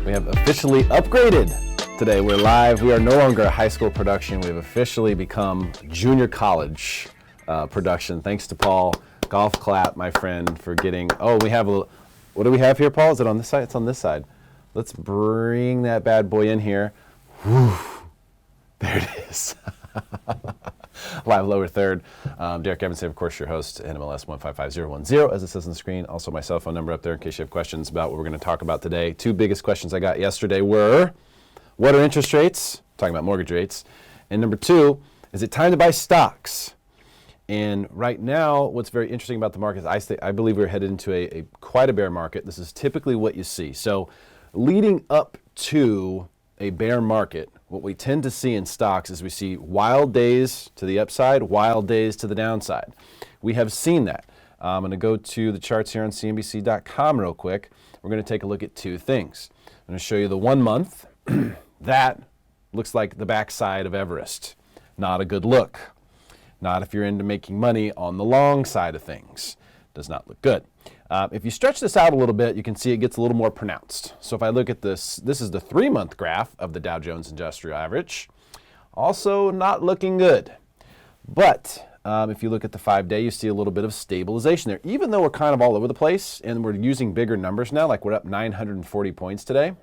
We have officially upgraded today. We're live. We are no longer a high school production. We have officially become junior college production. Thanks to Paul. Golf clap, my friend, for getting, we have a, what do we have here, Paul? Is it on this side? It's on this side. Let's bring that bad boy in here. Whew. There it is. Live lower third. Derrick Evans, of course, your host, NMLS 155010, as it says on the screen. Also, my cell phone number up there in case you have questions about what we're going to talk about today. Two biggest questions I got yesterday were, what are interest rates? Talking about mortgage rates. And number two, is it time to buy stocks? And right now, what's very interesting about the market is I believe we're headed into a quite a bear market. This is typically what you see. So leading up to a bear market, what we tend to see in stocks is we see wild days to the upside, wild days to the downside. We have seen that. I'm going to go to the charts here on CNBC.com real quick. We're going to take a look at two things. I'm going to show you the 1 month. That looks like the backside of Everest. Not a good look. Not if you're into making money on the long side of things. Does not look good. If you stretch this out a little bit, you can see it gets a little more pronounced. So if I look at this, this is the 3-month graph of the Dow Jones Industrial Average. Also not looking good. But if you look at the 5-day, you see a little bit of stabilization there. Even though we're kind of all over the place and we're using bigger numbers now, like we're up 940 points today,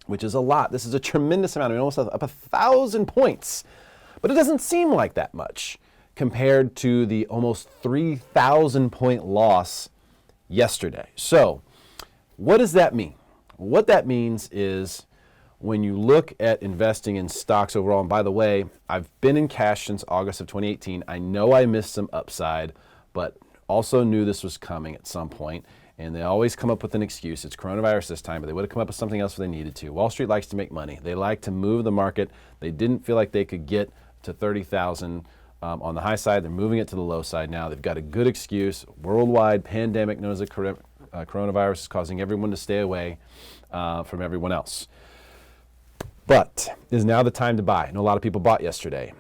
which is a lot. This is a tremendous amount. We're almost up 1,000 points. But it doesn't seem like that much compared to the almost 3,000 point loss yesterday. So what does that mean? What that means is when you look at investing in stocks overall, and by the way, I've been in cash since August of 2018. I know I missed some upside, but also knew this was coming at some point. And they always come up with an excuse. It's coronavirus this time, but they would have come up with something else if they needed to. Wall Street likes to make money. They like to move the market. They didn't feel like they could get to 30,000 on the high side. They're moving it to the low side now. They've got a good excuse. Worldwide pandemic known as the coronavirus is causing everyone to stay away from everyone else. But is now the time to buy? I know a lot of people bought yesterday.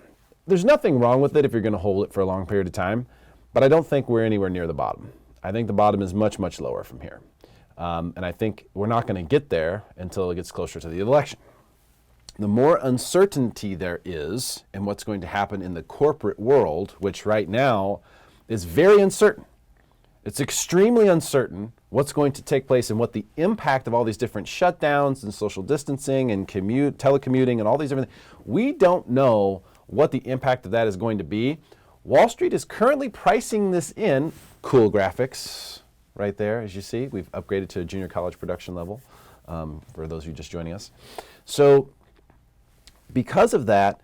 There's nothing wrong with it if you're going to hold it for a long period of time, but I don't think we're anywhere near the bottom. I think the bottom is much, much lower from here. And I think we're not going to get there until it gets closer to the election. The more uncertainty there is in what's going to happen in the corporate world, which right now is very uncertain. It's extremely uncertain what's going to take place and what the impact of all these different shutdowns and social distancing and telecommuting and all these different things. We don't know what the impact of that is going to be. Wall Street is currently pricing this in. Cool graphics right there, as you see. We've upgraded to a junior college production level for those of you just joining us. So because of that,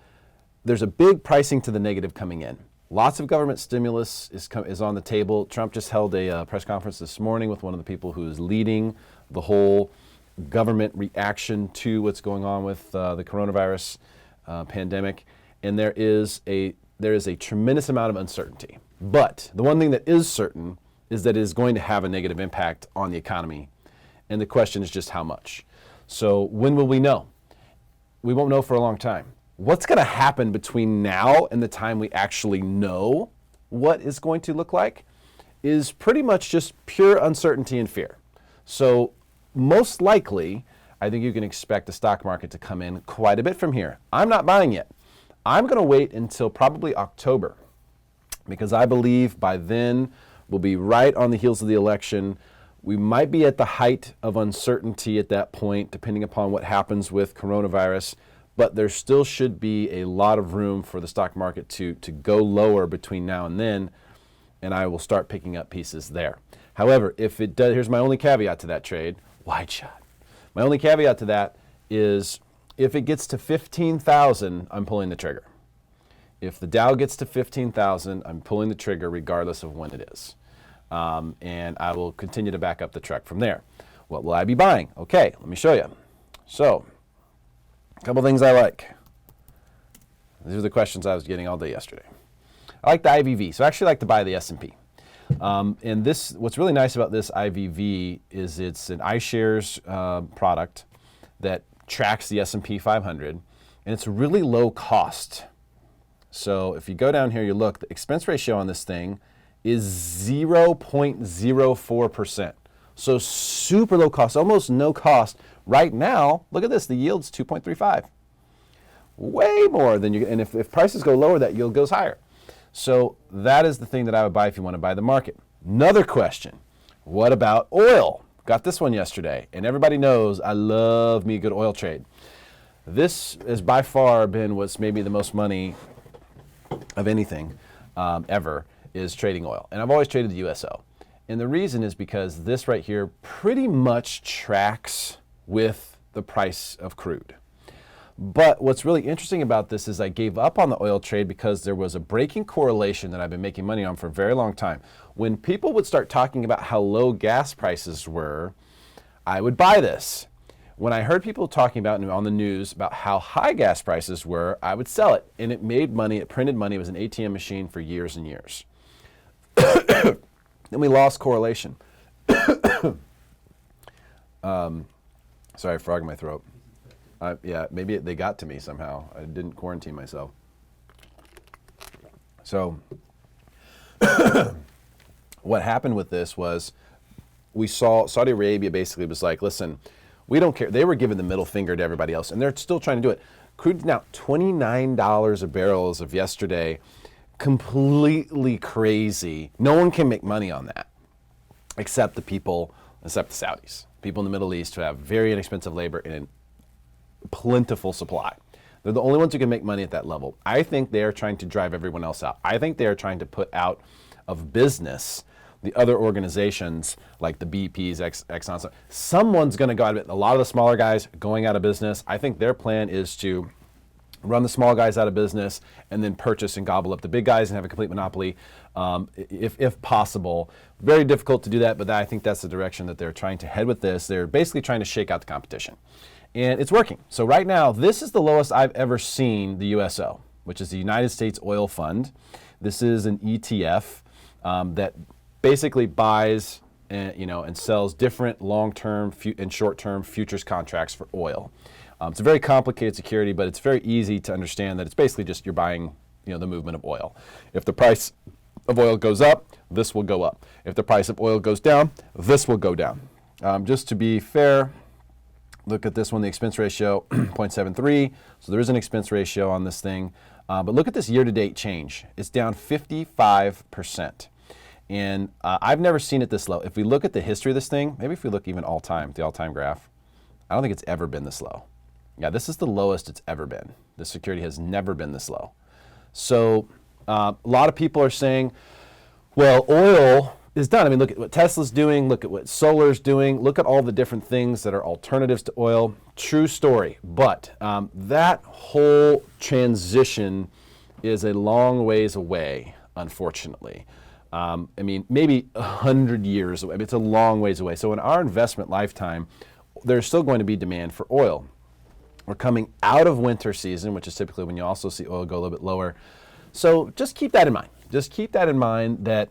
there's a big pricing to the negative coming in. Lots of government stimulus is on the table. Trump just held a press conference this morning with one of the people who's leading the whole government reaction to what's going on with the coronavirus pandemic. And there is a tremendous amount of uncertainty. But the one thing that is certain is that it is going to have a negative impact on the economy. And the question is just how much. So when will we know? We won't know for a long time. What's going to happen between now and the time we actually know what is going to look like is pretty much just pure uncertainty and fear. So most likely, I think you can expect the stock market to come in quite a bit from here. I'm not buying yet. I'm going to wait until probably October because I believe by then we'll be right on the heels of the election. We might be at the height of uncertainty at that point, depending upon what happens with coronavirus, but there still should be a lot of room for the stock market to go lower between now and then, and I will start picking up pieces there. However, if it does, here's my only caveat to that trade, wide shot. My only caveat to that is if it gets to 15,000, I'm pulling the trigger. If the Dow gets to 15,000, I'm pulling the trigger regardless of when it is. And I will continue to back up the truck from there. What will I be buying? Okay, let me show you. So, a couple things I like. These are the questions I was getting all day yesterday. I like the IVV, so I actually like to buy the S&P. And this, what's really nice about this IVV is it's an iShares product that tracks the S&P 500, and it's really low cost. So if you go down here, you look, the expense ratio on this thing is 0.04%. So super low cost, almost no cost. Right now, look at this, the yield's 2.35. Way more than you, and if prices go lower, that yield goes higher. So that is the thing that I would buy if you want to buy the market. Another question, what about oil? Got this one yesterday, and everybody knows I love me a good oil trade. This has by far been what's maybe the most money of anything ever is trading oil. And I've always traded the USO. And the reason is because this right here pretty much tracks with the price of crude. But what's really interesting about this is I gave up on the oil trade because there was a breaking correlation that I've been making money on for a very long time. When people would start talking about how low gas prices were, I would buy this. When I heard people talking about on the news about how high gas prices were, I would sell it. And it made money, it printed money, it was an ATM machine for years and years. Then we lost correlation. Sorry, frog in my throat. Yeah, maybe they got to me somehow. I didn't quarantine myself. So what happened with this was we saw Saudi Arabia basically was like, listen, we don't care. They were giving the middle finger to everybody else, and they're still trying to do it. Crude's now $29 a barrel as of yesterday. Completely crazy. No one can make money on that except the Saudis. People in the Middle East who have very inexpensive labor and plentiful supply. They're the only ones who can make money at that level. I think they are trying to drive everyone else out. I think they are trying to put out of business the other organizations like the BPs, Exxon. Someone's going to go out of it. A lot of the smaller guys going out of business. I think their plan is to run the small guys out of business and then purchase and gobble up the big guys and have a complete monopoly, if possible. Very difficult to do that, but I think that's the direction that they're trying to head with this. They're basically trying to shake out the competition. And it's working. So right now, this is the lowest I've ever seen the USO, which is the United States Oil Fund. This is an ETF that basically buys and sells different long-term and short-term futures contracts for oil. It's a very complicated security, but it's very easy to understand that it's basically just you're buying the movement of oil. If the price of oil goes up, this will go up. If the price of oil goes down, this will go down. Just to be fair, look at this one, the expense ratio, 0.73. So there is an expense ratio on this thing. But look at this year-to-date change. It's down 55%. And I've never seen it this low. If we look at the history of this thing, maybe if we look even all-time, the all-time graph, I don't think it's ever been this low. Yeah, this is the lowest it's ever been. This security has never been this low. So a lot of people are saying, well, oil is done. I mean, look at what Tesla's doing. Look at what solar's doing. Look at all the different things that are alternatives to oil. True story. But that whole transition is a long ways away, unfortunately. I mean, maybe 100 years away. It's a long ways away. So in our investment lifetime, there's still going to be demand for oil. We're coming out of winter season, which is typically when you also see oil go a little bit lower. So just keep that in mind. Just keep that in mind that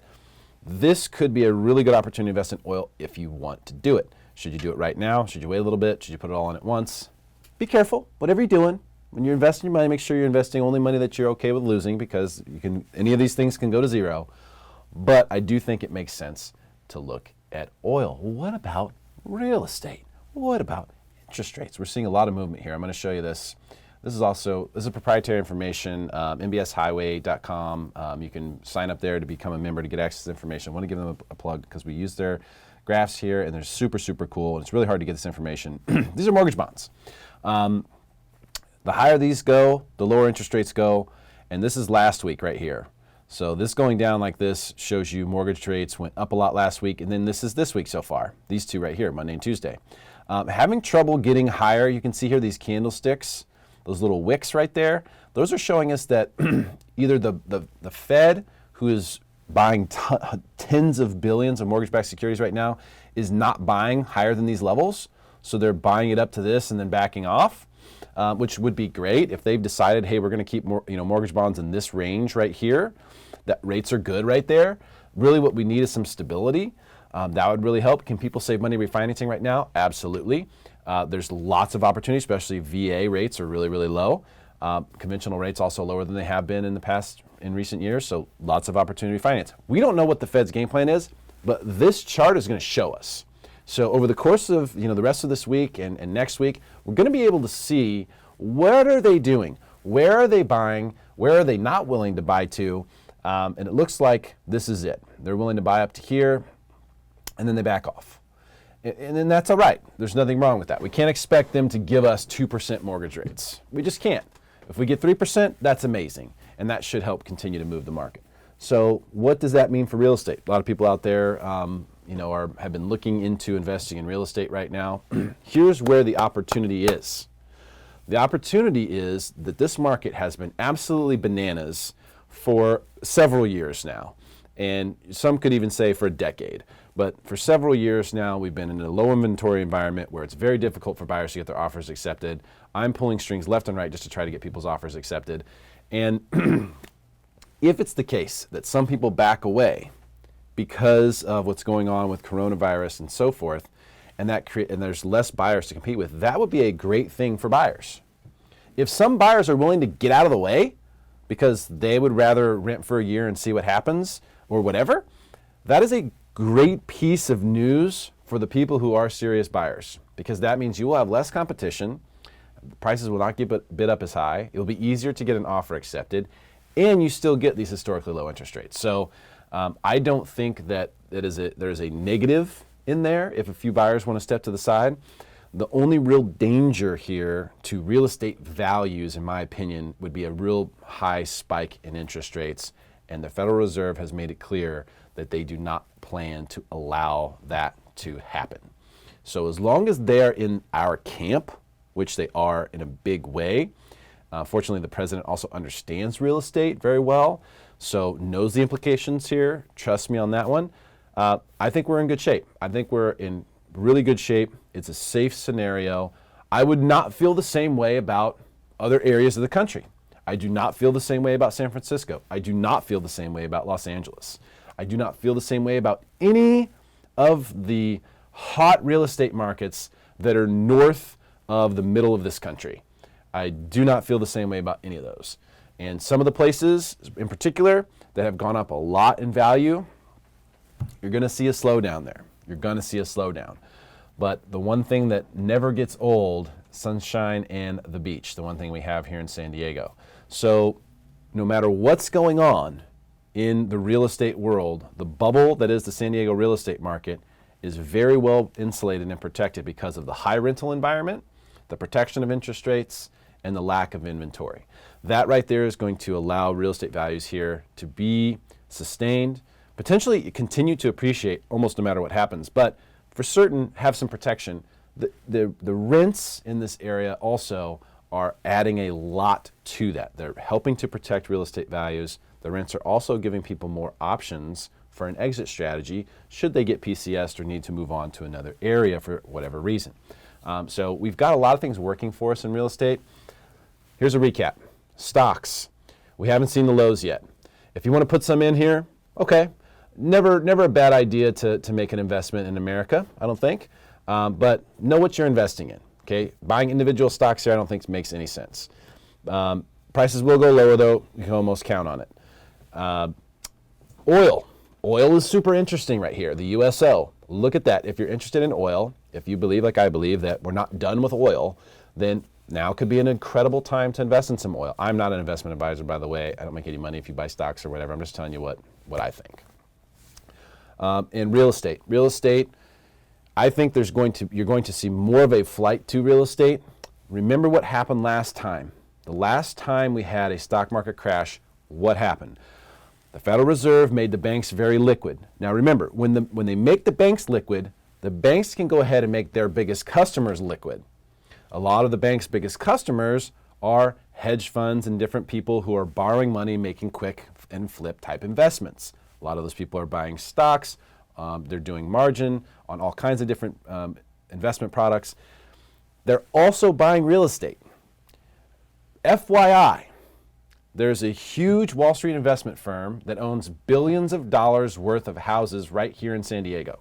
this could be a really good opportunity to invest in oil if you want to do it. Should you do it right now? Should you wait a little bit? Should you put it all in at once? Be careful. Whatever you're doing, when you're investing your money, make sure you're investing only money that you're okay with losing, because any of these things can go to zero. But I do think it makes sense to look at oil. What about real estate? What about interest rates? We're seeing a lot of movement here. I'm going to show you this. This is proprietary information, mbshighway.com. You can sign up there to become a member to get access to information. I want to give them a plug because we use their graphs here, and they're super, super cool, and it's really hard to get this information. These are mortgage bonds. The higher these go, the lower interest rates go, and this is last week right here. So this going down like this shows you mortgage rates went up a lot last week, and then this is this week so far. These two right here, Monday and Tuesday. Having trouble getting higher. You can see here these candlesticks, those little wicks right there. Those are showing us that either the Fed, who is buying tens of billions of mortgage-backed securities right now, is not buying higher than these levels. So they're buying it up to this and then backing off, which would be great if they've decided, hey, we're going to keep mortgage bonds in this range right here. That rates are good right there. Really what we need is some stability. That would really help. Can people save money refinancing right now? Absolutely. There's lots of opportunity, especially VA rates are really, really low. Conventional rates also lower than they have been in recent years, so lots of opportunity to refinance. We don't know what the Fed's game plan is, but this chart is going to show us. So over the course of the rest of this week and next week, we're going to be able to see what are they doing, where are they buying, where are they not willing to buy to, and it looks like this is it. They're willing to buy up to here, and then they back off. And then that's all right. There's nothing wrong with that. We can't expect them to give us 2% mortgage rates. We just can't. If we get 3%, that's amazing, and that should help continue to move the market. So what does that mean for real estate? A lot of people out there have been looking into investing in real estate right now. Here's where the opportunity is. The opportunity is that this market has been absolutely bananas for several years now, and some could even say for a decade. But for several years now, we've been in a low inventory environment where it's very difficult for buyers to get their offers accepted. I'm pulling strings left and right just to try to get people's offers accepted. And if it's the case that some people back away because of what's going on with coronavirus and so forth, and there's less buyers to compete with, that would be a great thing for buyers. If some buyers are willing to get out of the way because they would rather rent for a year and see what happens or whatever, that is a great piece of news for the people who are serious buyers, because that means you will have less competition, prices will not get bid up as high, it will be easier to get an offer accepted, and you still get these historically low interest rates. So I don't think that there's a negative in there if a few buyers want to step to the side. The only real danger here to real estate values, in my opinion, would be a real high spike in interest rates, and the Federal Reserve has made it clear that they do not plan to allow that to happen. So as long as they're in our camp, which they are in a big way, fortunately the president also understands real estate very well, so knows the implications here, trust me on that one. I think we're in good shape. I think we're in really good shape. It's a safe scenario. I would not feel the same way about other areas of the country. I do not feel the same way about San Francisco. I do not feel the same way about Los Angeles. I do not feel the same way about any of the hot real estate markets that are north of the middle of this country. I do not feel the same way about any of those. And some of the places in particular that have gone up a lot in value, you're going to see a slowdown there. You're going to see a slowdown. But the one thing that never gets old, sunshine and the beach, the one thing we have here in San Diego. So no matter what's going on in the real estate world, the bubble that is the San Diego real estate market is very well insulated and protected because of the high rental environment, the protection of interest rates, and the lack of inventory. That right there is going to allow real estate values here to be sustained, potentially continue to appreciate almost no matter what happens, but for certain have some protection. The rents in this area also are adding a lot to that. They're helping to protect real estate values. The rents are also giving people more options for an exit strategy should they get PCSed or need to move on to another area for whatever reason. So we've got a lot of things working for us in real estate. Here's a recap. Stocks. We haven't seen the lows yet. If you want to put some in here, okay. Never a bad idea to make an investment in America, I don't think. But know what you're investing in. Okay, buying individual stocks here I don't think makes any sense. Prices will go lower though, you can almost count on it. Oil is super interesting right here, the USO. Look at that. If you're interested in oil, if you believe like I believe that we're not done with oil, then now could be an incredible time to invest in some oil. I'm not an investment advisor, by the way. I don't make any money if you buy stocks or whatever. I'm just telling you what I think. In real estate, I think you're going to see more of a flight to real estate. Remember what happened last time. The last time we had a stock market crash, what happened? The Federal Reserve made the banks very liquid. Now remember, when they make the banks liquid, the banks can go ahead and make their biggest customers liquid. A lot of the bank's biggest customers are hedge funds and different people who are borrowing money, making quick and flip type investments. A lot of those people are buying stocks. They're doing margin on all kinds of different investment products. They're also buying real estate. FYI, there's a huge Wall Street investment firm that owns billions of dollars worth of houses right here in San Diego.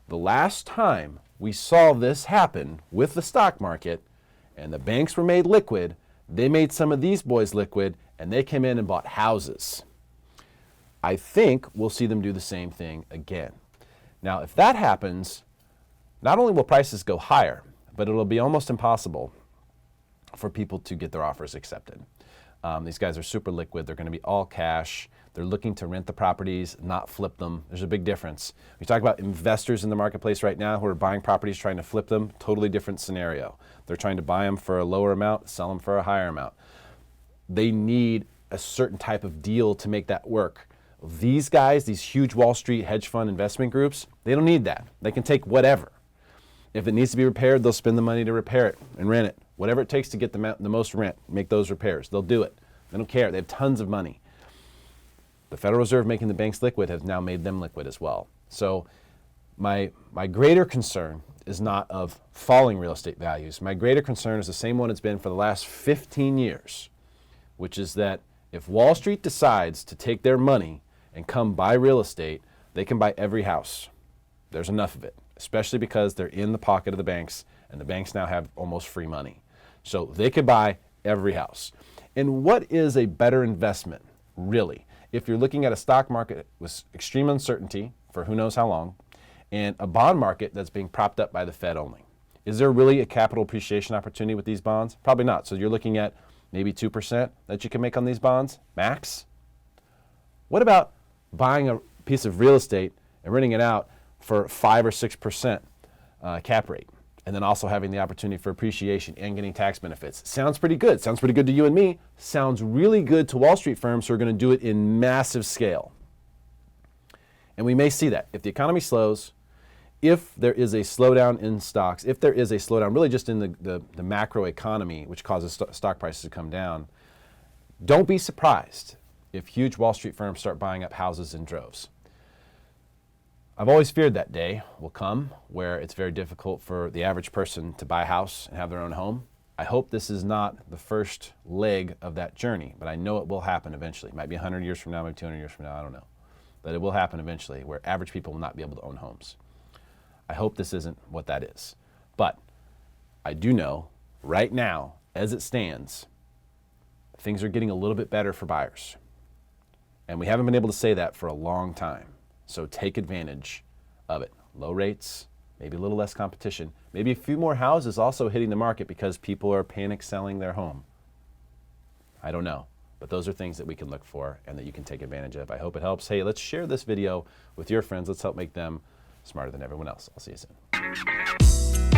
The last time we saw this happen with the stock market and the banks were made liquid, they made some of these boys liquid and they came in and bought houses. I think we'll see them do the same thing again. Now, if that happens, not only will prices go higher, but it'll be almost impossible for people to get their offers accepted. These guys are super liquid. They're going to be all cash. They're looking to rent the properties, not flip them. There's a big difference. We talk about investors in the marketplace right now who are buying properties, trying to flip them. Totally different scenario. They're trying to buy them for a lower amount, sell them for a higher amount. They need a certain type of deal to make that work. These guys, these huge Wall Street hedge fund investment groups, they don't need that. They can take whatever. If it needs to be repaired, they'll spend the money to repair it and rent it. Whatever it takes to get the most rent, make those repairs. They'll do it. They don't care. They have tons of money. The Federal Reserve making the banks liquid has now made them liquid as well. So my greater concern is not of falling real estate values. My greater concern is the same one it's been for the last 15 years, which is that if Wall Street decides to take their money and come buy real estate, they can buy every house. There's enough of it, especially because they're in the pocket of the banks, and the banks now have almost free money. So they could buy every house. And what is a better investment, really? If you're looking at a stock market with extreme uncertainty for who knows how long, and a bond market that's being propped up by the Fed only. Is there really a capital appreciation opportunity with these bonds? Probably not. So you're looking at maybe 2% that you can make on these bonds, max. What about buying a piece of real estate and renting it out for 5 or 6% cap rate, and then also having the opportunity for appreciation and getting tax benefits? Sounds pretty good. Sounds pretty good to you and me. Sounds really good to Wall Street firms who are going to do it in massive scale. And we may see that. If the economy slows, if there is a slowdown in stocks, if there is a slowdown really just in the macro economy, which causes stock prices to come down, don't be surprised if huge Wall Street firms start buying up houses in droves. I've always feared that day will come where it's very difficult for the average person to buy a house and have their own home. I hope this is not the first leg of that journey, but I know it will happen eventually. It might be 100 years from now, maybe 200 years from now, I don't know. But it will happen eventually where average people will not be able to own homes. I hope this isn't what that is. But I do know right now, as it stands, things are getting a little bit better for buyers. And we haven't been able to say that for a long time. So take advantage of it. Low rates, maybe a little less competition, maybe a few more houses also hitting the market because people are panic selling their home. I don't know, but those are things that we can look for and that you can take advantage of. I hope it helps. Hey, let's share this video with your friends. Let's help make them smarter than everyone else. I'll see you soon.